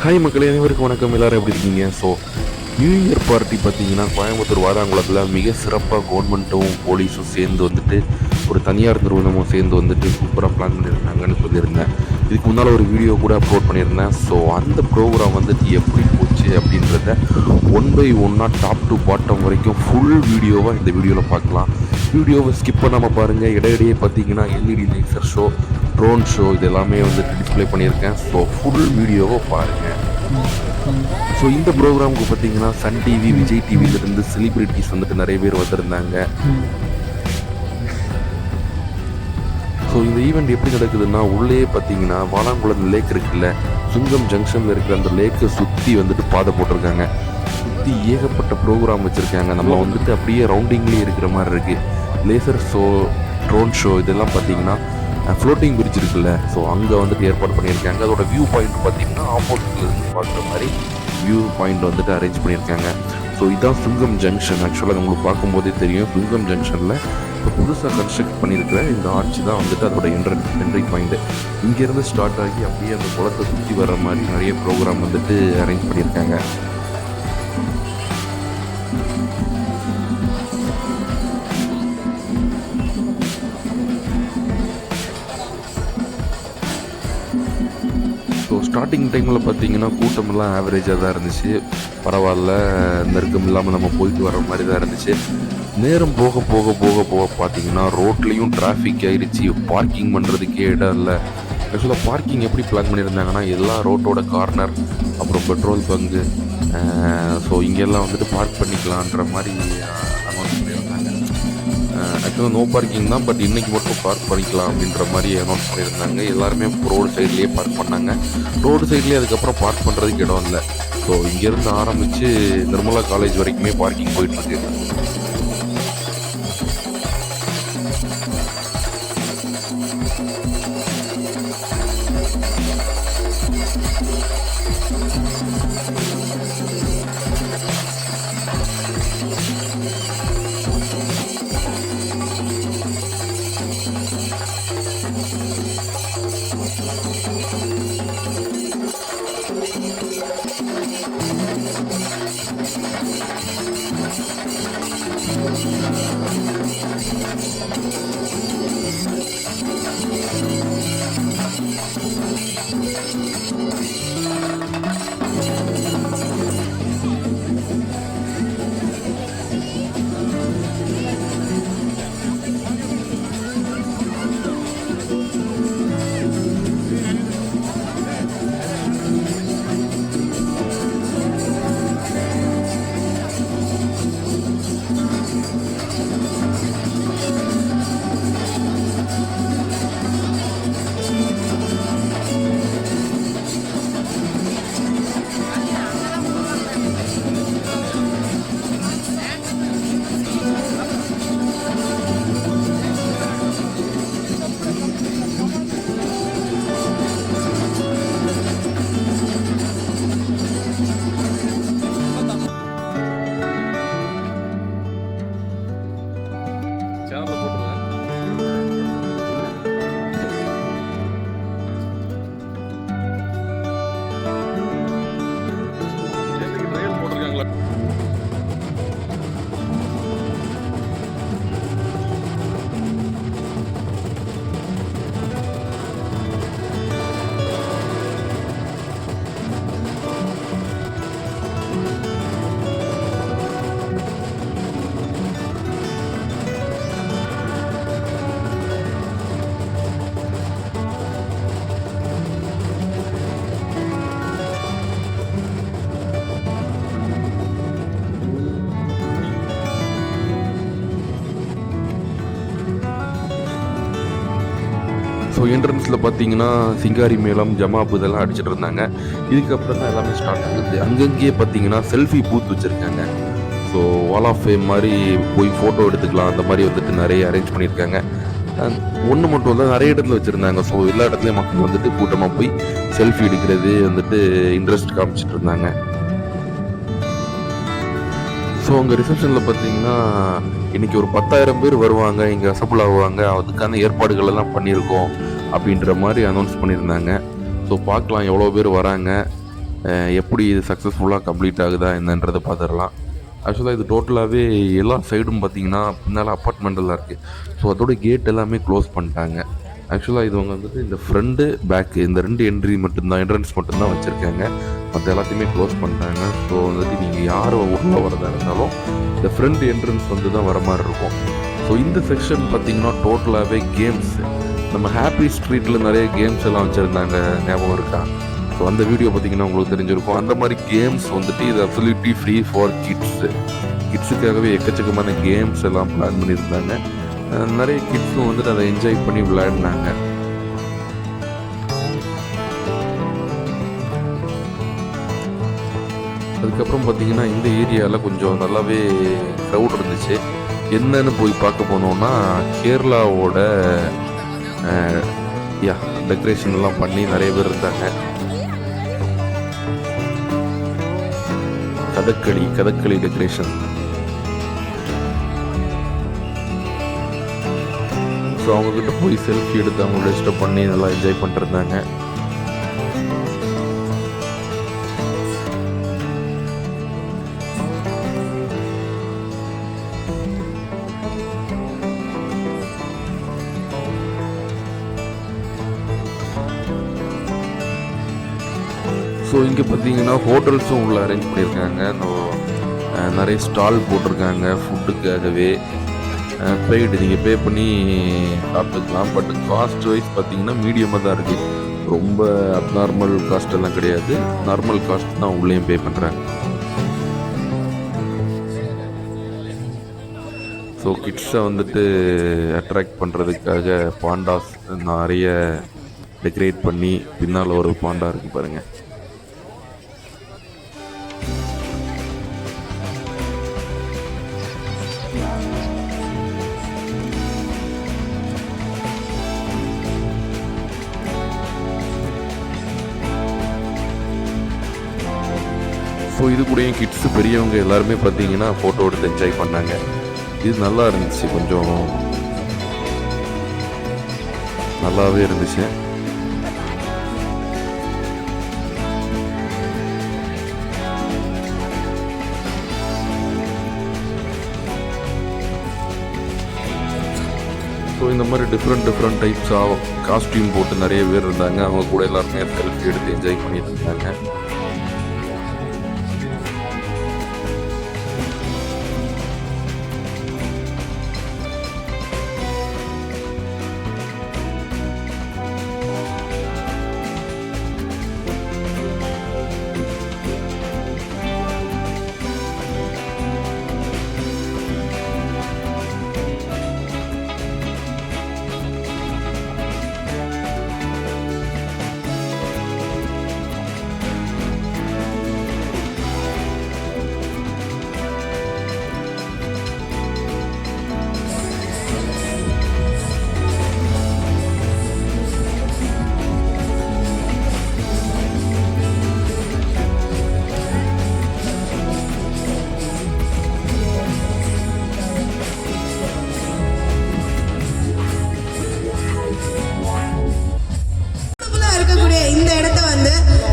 Hi மக்களே, அனைவருக்கும் வணக்கம். எல்லோரும் எப்படி இருக்கீங்க? ஸோ நியூ இயர் பார்ட்டி பார்த்தீங்கன்னா கோயம்புத்தூர் வாதாங்குளத்தில் மிக சிறப்பாக கவர்மெண்ட்டும் போலீஸும் சேர்ந்து வந்துட்டு ஒரு தனியார் நிறுவனமும் சேர்ந்து வந்துட்டு சூப்பராக பிளான் பண்ணியிருந்தாங்கன்னு சொல்லியிருந்தேன். இதுக்கு முன்னால் ஒரு வீடியோ கூட அப்லோட் பண்ணியிருந்தேன். ஸோ அந்த ப்ரோக்ராம் வந்துட்டு எப்படி போச்சு அப்படின்றத ஒன் பை ஒன்னாக டாப் டு பாட்டம் வரைக்கும் ஃபுல் வீடியோவாக இந்த வீடியோவில் பார்க்கலாம். வீடியோவை ஸ்கிப் பண்ணாமல் பாருங்கள். இடையிடையே பார்த்தீங்கன்னா LED laser show, drone show இது எல்லாமே வந்துட்டு டிஸ்பிளே பண்ணியிருக்கேன். ஸோ ஃபுல் வீடியோவை பாருங்கள். ஸோ இந்த ப்ரோக்ராமுக்கு பார்த்தீங்கன்னா சன் டிவி, விஜய் டிவியிலேருந்து செலிப்ரிட்டிஸ் வந்துட்டு நிறைய பேர் வந்திருந்தாங்க. ஸோ இந்த ஈவெண்ட் எப்படி நடக்குதுன்னா, உள்ளே பார்த்தீங்கன்னா வாலாங்குளம் லேக் இருக்குல்ல, சுங்கம் ஜங்ஷனில் இருக்கிற அந்த லேக்கை சுற்றி வந்துட்டு பாதை போட்டிருக்காங்க. சுற்றி ஏகப்பட்ட ப்ரோக்ராம் வச்சுருக்காங்க. நம்ம வந்துட்டு அப்படியே ரவுண்டிங்லேயே இருக்கிற மாதிரி இருக்குது. லேசர் ஷோ, ட்ரோன் ஷோ இதெல்லாம் பார்த்தீங்கன்னா ஃப்ளோட்டிங் பிரிட்ஜ் இருக்குல்ல, ஸோ அங்கே வந்துட்டு ஏற்பாடு பண்ணியிருக்காங்க. அதோட வியூ பாயிண்ட் பார்த்தீங்கன்னா ஆப்போசிட்லேருந்து பார்க்குற மாதிரி வியூ பாயிண்ட் வந்துட்டு அரேஞ்ச் பண்ணியிருக்காங்க. ஸோ இதான் சுங்கம் ஜங்ஷன். ஆக்சுவலாக உங்களுக்கு பார்க்கும்போதே தெரியும், சுங்கம் ஜங்ஷனில் இப்போ புதுசாக கன்ஸ்ட்ரக்ட் பண்ணியிருக்கிற இந்த ஆர்ச் தான் வந்துட்டு அதோட என்ட்ரி பாயிண்ட்டு. இங்கேருந்து ஸ்டார்ட் ஆகி அப்படியே அந்த குளத்தை சுற்றி வர்ற மாதிரி நிறைய ப்ரோக்ராம் வந்துட்டு அரேஞ்ச் பண்ணியிருக்காங்க. ஸோ ஸ்டார்டிங் டைமில் பார்த்தீங்கன்னா கூட்டமெல்லாம் ஆவரேஜாக தான் இருந்துச்சு. பரவாயில்ல, நெருக்கம் இல்லாமல் நம்ம போயிட்டு வர மாதிரி தான் இருந்துச்சு. நேரம் போக போக போக போக பார்த்தீங்கன்னா ரோட்லேயும் டிராஃபிக் ஆகிடுச்சு. பார்க்கிங் பண்ணுறதுக்கே இடம் இல்லை. ஆக்சுவலாக பார்க்கிங் எப்படி பிளான் பண்ணியிருந்தாங்கன்னா, எல்லா ரோட்டோட கார்னர், அப்புறம் பெட்ரோல் பங்கு, ஸோ இங்கெல்லாம் வந்துட்டு பார்க் பண்ணிக்கலான்ற மாதிரி அனௌன்ஸ் பண்ணியிருந்தாங்க. ஆக்சுவலாக நோ பார்க்கிங் தான், பட் இன்றைக்கி மட்டும் பார்க் பண்ணிக்கலாம் அப்படின்ற மாதிரி அனௌன்ஸ் பண்ணியிருந்தாங்க. எல்லாருமே ரோடு சைட்லேயே பார்க் பண்ணாங்க. ரோடு சைட்லேயே அதுக்கப்புறம் பார்க் பண்ணுறதுக்கு இடம் இல்லை. ஸோ இங்கேருந்து ஆரம்பித்து நிர்மலா காலேஜ் வரைக்குமே பார்க்கிங் போயிட்டுருக்கு. ஸோ என்ட்ரன்ஸில் பார்த்தீங்கன்னா சிங்காரி மேளம், ஜமாப்பு இதெல்லாம் அடிச்சுட்டு இருந்தாங்க. இதுக்கப்புறம் தான் எல்லாமே ஸ்டார்ட் ஆகுது. அங்கங்கேயே பார்த்தீங்கன்னா செல்ஃபி பூத் வச்சுருக்காங்க. ஸோ வால் ஆஃப் ஃபேம் மாதிரி போய் ஃபோட்டோ எடுத்துக்கலாம், அந்த மாதிரி வந்துட்டு நிறைய அரேஞ்ச் பண்ணியிருக்காங்க. ஒன்று மட்டும் இல்லை, நிறைய இடத்துல வச்சுருந்தாங்க. ஸோ எல்லா இடத்துலையும் மக்கள் வந்துட்டு கூட்டமாக போய் செல்ஃபி எடுக்கிறது வந்துட்டு இன்ட்ரெஸ்ட் காமிச்சிட்டு இருந்தாங்க. ஸோ அங்கே ரிசப்ஷனில் பார்த்தீங்கன்னா இன்றைக்கி ஒரு 10,000 பேர் வருவாங்க, இங்கே அசம்பிள் ஆகுவாங்க, அதுக்கான ஏற்பாடுகள் எல்லாம் பண்ணியிருக்கோம் அப்படின்ற மாதிரி அனௌன்ஸ் பண்ணியிருந்தாங்க. ஸோ பார்க்கலாம் எவ்வளோ பேர் வராங்க. எப்படி இது சக்ஸஸ்ஃபுல்லாக கம்ப்ளீட் ஆகுதா என்னன்றதை பார்த்துடலாம். ஆக்சுவலாக இது டோட்டலாகவே எல்லா சைடும் பார்த்திங்கன்னா பின்னால் அப்பார்ட்மெண்ட்டெல்லாம் இருக்குது. ஸோ அதோட கேட் எல்லாமே க்ளோஸ் பண்ணிட்டாங்க. ஆக்சுவலாக இது வந்துட்டு இந்த ஃப்ரண்ட்டு பேக்கு இந்த 2 என்ட்ரன்ஸ் மட்டும்தான் வச்சுருக்காங்க. மற்ற எல்லாத்தையுமே க்ளோஸ் பண்ணிட்டாங்க. ஸோ வந்துட்டு நீங்கள் யார் உள்ளே வரதா இருந்தாலும் இந்த ஃப்ரண்ட் என்ட்ரன்ஸ் தான் வர மாதிரி இருக்கும். ஸோ இந்த செக்ஷன் பார்த்திங்கன்னா டோட்டலாகவே கேம்ஸ். நம்ம ஹாப்பி ஸ்ட்ரீட்டில் நிறைய கேம்ஸ் எல்லாம் வச்சுருந்தாங்க, ஞாபகம் இருக்கா? ஸோ அந்த வீடியோ பார்த்திங்கன்னா உங்களுக்கு தெரிஞ்சிருக்கும். அந்த மாதிரி கேம்ஸ் வந்துட்டு இது அப்சல்யூட்லி ஃப்ரீ ஃபார் கிட்ஸுக்காகவே எக்கச்சக்கமான கேம்ஸ் எல்லாம் பிளான் பண்ணியிருந்தாங்க. நிறைய கிட்ஸும் வந்துட்டு அதை என்ஜாய் பண்ணி விளையாடினாங்க. அதுக்கப்புறம் பார்த்திங்கன்னா இந்த ஏரியாவில் கொஞ்சம் நல்லாவே க்ரௌட் இருந்துச்சு. என்னன்னு போய் பார்க்க போனோம்னா கேரளாவோட டெக்கரேஷன் எல்லாம் பண்ணி நிறைய பேர் இருந்தாங்க. கதக்களி டெக்கரேஷன். ஸோ அவங்கக்கிட்ட போய் செல்ஃபி எடுத்து அவங்க ரெஜிஸ்டர் பண்ணி நல்லா என்ஜாய் பண்ணிருந்தாங்க. ஸோ இங்கே பார்த்தீங்கன்னா ஹோட்டல்ஸும் உள்ள அரேஞ்ச் பண்ணியிருக்காங்க. நிறைய ஸ்டால் போட்டிருக்காங்க ஃபுட்டுக்காகவே. பெய்டு நீங்கள் பே பண்ணி சாப்பிட்டுக்கலாம். பட் காஸ்ட் வைஸ் பார்த்தீங்கன்னா மீடியமாக தான் இருக்குது. ரொம்ப அப்நார்மல் காஸ்ட் எல்லாம் கிடையாது, நார்மல் காஸ்ட் தான் உள்ளேயும் பே பண்ணுறாங்க. ஸோ கிட்ஸை வந்துட்டு அட்ராக்ட் பண்ணுறதுக்காக பாண்டாஸ் நிறைய டெக்கரேட் பண்ணி பின்னால் ஒரு பாண்டா இருக்குது பாருங்கள். ஸோ இது கூடயும் கிட்ஸு பெரியவங்க எல்லாருமே பார்த்தீங்கன்னா ஃபோட்டோ எடுத்து என்ஜாய் பண்ணாங்க. இது நல்லா இருந்துச்சு, கொஞ்சம் நல்லாவே இருந்துச்சு. ஸோ இந்த மாதிரி டிஃப்ரெண்ட் டைப்ஸ் ஆஃப் காஸ்டியூம் போட்டு நிறைய பேர் இருந்தாங்க. அவங்க கூட எல்லாருமே செல்ஃபி எடுத்து என்ஜாய் பண்ணிட்டு இருந்தாங்க.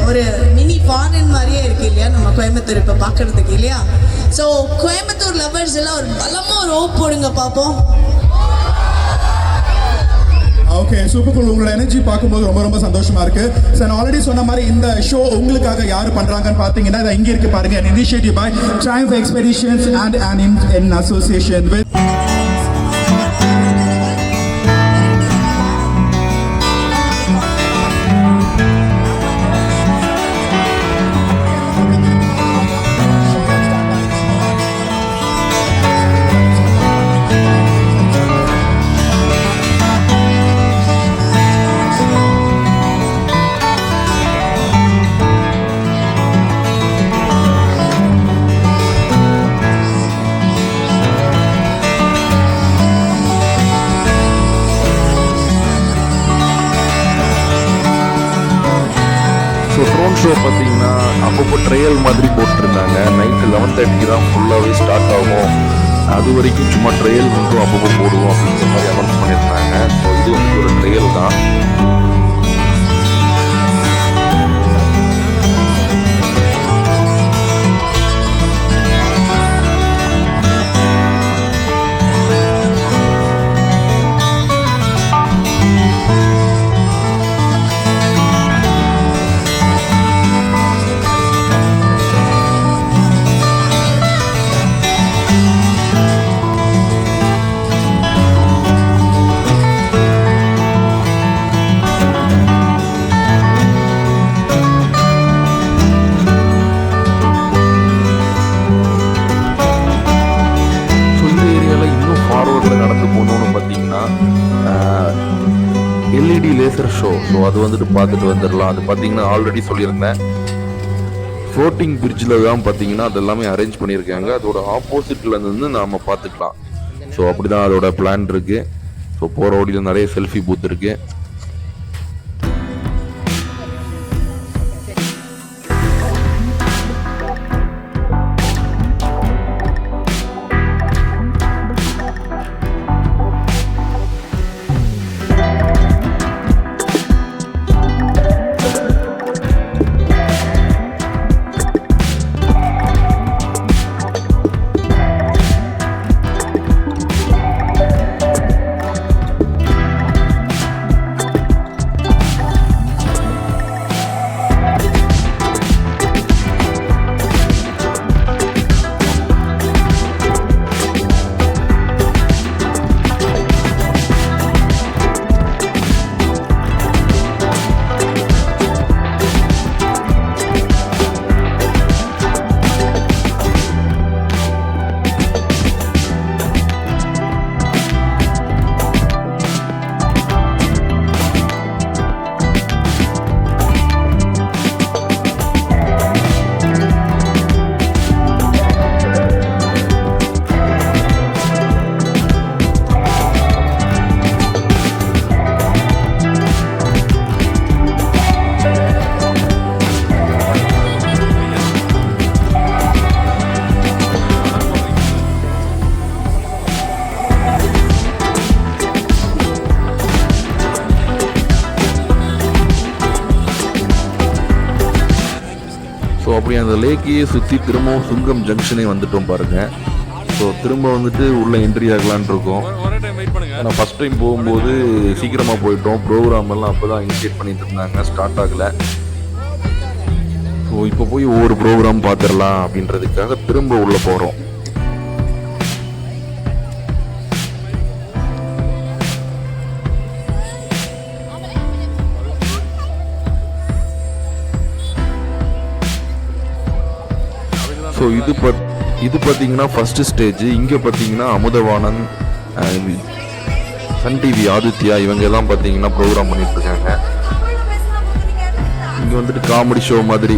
ஒரு மினி ஃபாரின் மாதிரியே இருக்கு இல்லையா நம்ம கோயம்புத்தூர் இப்போ பார்க்கறதுக்கு இல்லையா? ஸோ கோயம்புத்தூர் லவர்ஸ் எல்லாம் ஒரு பலமாக ஒரு ஓப் போடுங்க பார்ப்போம். Okay, super cool. உங்களோட எனர்ஜி பார்க்கும்போது ரொம்ப ரொம்ப சந்தோஷமா இருக்கு. சார் ஆல்ரெடி சொன்ன மாதிரி இந்த ஷோ உங்களுக்காக யார் பண்றாங்கன்னு பார்த்தீங்கன்னா இதை இங்கே இருக்கு பாருங்க. an initiative by Triumph Expeditions and in association with drone show பார்த்தீங்கன்னா அப்பப்போ ட்ரையல் மாதிரி போட்டிருந்தாங்க. நைட்டு 11:30 தான் ஃபுல்லாகவே ஸ்டார்ட் ஆகும். அது வரைக்கும் சும்மா ட்ரையல் மட்டும் அப்பப்போ போடுவோம் அப்படின்ற மாதிரி அனௌன்ஸ் பண்ணியிருந்தாங்க. ஸோ இது வந்து ஒரு ட்ரையல் தான். ஸோ அது வந்துட்டு பார்த்துட்டு வந்துடலாம். அது பார்த்தீங்கன்னா ஆல்ரெடி சொல்லியிருந்தேன், ஃப்ளோட்டிங் பிரிட்ஜில் தான் பார்த்தீங்கன்னா அது எல்லாமே அரேஞ்ச் பண்ணியிருக்காங்க. அதோட ஆப்போசிட்டில் இருந்து நாம் பார்த்துக்கலாம். ஸோ அப்படி தான் அதோட பிளான் இருக்குது. ஸோ போகிற வழியில் நிறைய செல்ஃபி பூத் இருக்குது. ஸோ அப்படி அந்த லேக்கையே சுற்றி திரும்பவும் சுங்கம் ஜங்ஷனே வந்துட்டோம் பாருங்கள். ஸோ திரும்ப வந்துட்டு உள்ளே என்ட்ரி ஆகலான் இருக்கோம். நான் ஃபஸ்ட் டைம் போகும்போது சீக்கிரமாக போயிட்டோம். ப்ரோக்ராம் எல்லாம் அப்போ தான் இனிஷியேட் பண்ணிட்டு இருந்தாங்க, ஸ்டார்ட் ஆகலை. ஸோ இப்போ போய் ஒவ்வொரு ப்ரோக்ராம் பார்த்துடலாம் அப்படின்றதுக்காக திரும்ப உள்ளே போகிறோம். ஸோ இது பார்த்தீங்கன்னா ஃபஸ்ட்டு ஸ்டேஜ். இங்கே பார்த்தீங்கன்னா அமுதவாணன், சன் டிவி ஆதித்யா இவங்க எல்லாம் பார்த்தீங்கன்னா ப்ரோக்ராம் பண்ணிகிட்ருக்காங்க. இங்கே வந்துட்டு காமெடி ஷோ மாதிரி,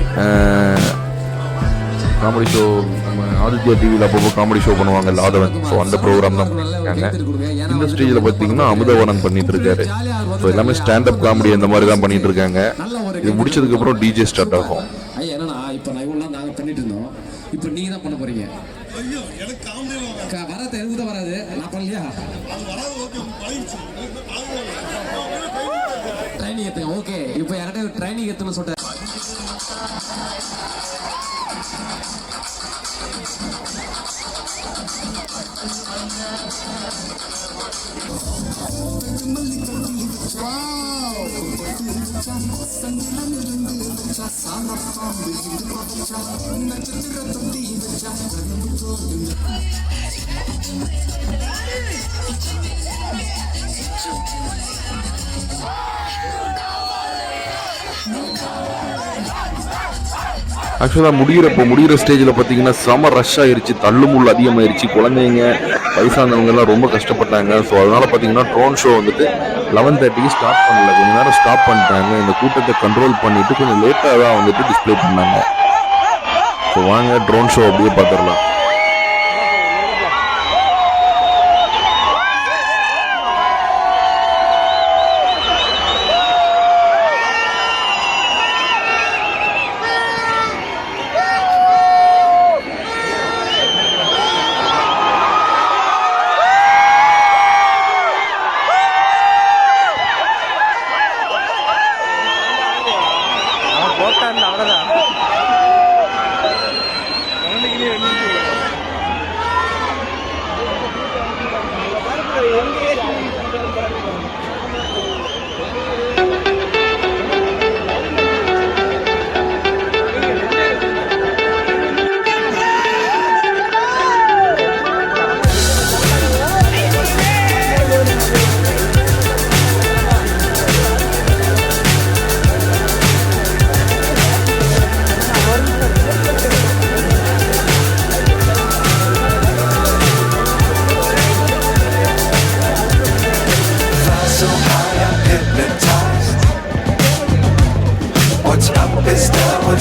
காமெடி ஷோ நம்ம ஆதித்யா டிவியில் அப்பப்போ காமெடி ஷோ பண்ணுவாங்க லாதவன். ஸோ அந்த ப்ரோக்ராம் தான் பண்ணியிருக்காங்க. இந்த ஸ்டேஜில் பார்த்தீங்கன்னா அமுதவாணன் பண்ணிட்டு இருக்காரு. ஸோ எல்லாமே ஸ்டாண்டப் காமெடி அந்த மாதிரி தான் பண்ணிட்டு இருக்காங்க. இது முடிச்சதுக்கப்புறம் டிஜே ஸ்டார்ட் ஆகும். இப்போ நீங்க தான் பண்ண போறீங்க. ஐயோ எனக்கு காமெடி வராது, எதுவும் வராது. நான் பண்ணலையா? ட்ரைனிங் எடுத்துங்க. ஓகே, இப்போ யார்கிட்ட ட்ரைனிங் எடுத்துன்னு சொல்லிட்டேன். ஆக்சுவலாக முடிகிற ஸ்டேஜில் பார்த்தீங்கன்னா செம ரஷ் ஆயிடுச்சு, தள்ளுமுள் அதிகமாகிடுச்சு. குழந்தைங்க வயசானவங்க எல்லாம் ரொம்ப கஷ்டப்பட்டாங்க. ஸோ அதனால் பார்த்தீங்கன்னா ட்ரோன் ஷோ வந்துட்டு 11:30 ஸ்டார்ட் பண்ணல, கொஞ்சம் நேரம் ஸ்டாப் பண்ணிட்டாங்க. இந்த கூட்டத்தை கண்ட்ரோல் பண்ணிட்டு கொஞ்சம் லேட்டாக தான் வந்துட்டு டிஸ்பிளே பண்ணாங்க. ஸோ வாங்க ட்ரோன் ஷோ அப்படியே பார்த்துடலாம். அவ்வளோதான்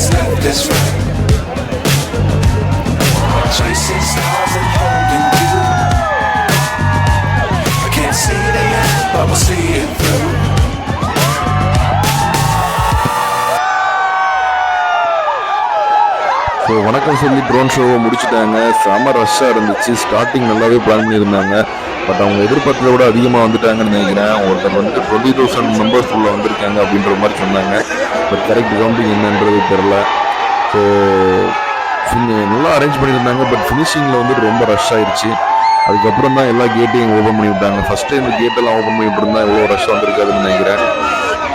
what's left is right. Chasing stars and holding you. I can't see the end, but we'll see it through. So வணக்கம் சொல்லி ட்ரோன் ஷோவை முடிச்சுட்டாங்க. செம ரஷ்ஷாக இருந்துச்சு. ஸ்டார்டிங் நல்லாவே பிளான் பண்ணியிருந்தாங்க. பட் அவங்க எதிர்பார்த்ததை விட அதிகமாக வந்துட்டாங்கன்னு நினைக்கிறேன். ஒருத்தர் வந்துட்டு 20,000 மெம்பர்ஸ் உள்ள வந்திருக்காங்க அப்படின்ற மாதிரி சொன்னாங்க. பட் கரெக்ட் கவுண்டிங் என்னன்றது தெரில. ஸோ நல்லா அரேஞ்ச் பண்ணியிருந்தாங்க. பட் ஃபினிஷிங்கில் வந்துட்டு ரொம்ப ரஷ் ஆயிடுச்சு. அதுக்கப்புறம் தான் எல்லா கேட்டையும் ஓப்பன் பண்ணி விட்டாங்க. ஃபஸ்ட் டைம் கேட்டெல்லாம் ஓப்பன் பண்ணி விட்டுருந்தா எவ்வளோ ரஷ்ஷாக வந்திருக்காதுன்னு நினைக்கிறேன்.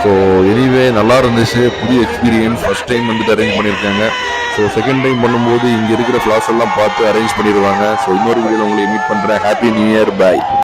ஸோ எனிவே நல்லா இருந்துச்சு. புதிய எக்ஸ்பீரியன்ஸ். ஃபஸ்ட் டைம் வந்துட்டு அரேஞ்ச் பண்ணியிருக்காங்க. ஸோ செகண்ட் டைம் பண்ணும்போது இங்கே இருக்கிற ஃப்ளாஸ் எல்லாம் பார்த்து அரேஞ்ச் பண்ணிடுவாங்க. ஸோ இன்னொரு வீடியோவில் உங்களை மீட் பண்ணுறேன். Happy new year. பாய்.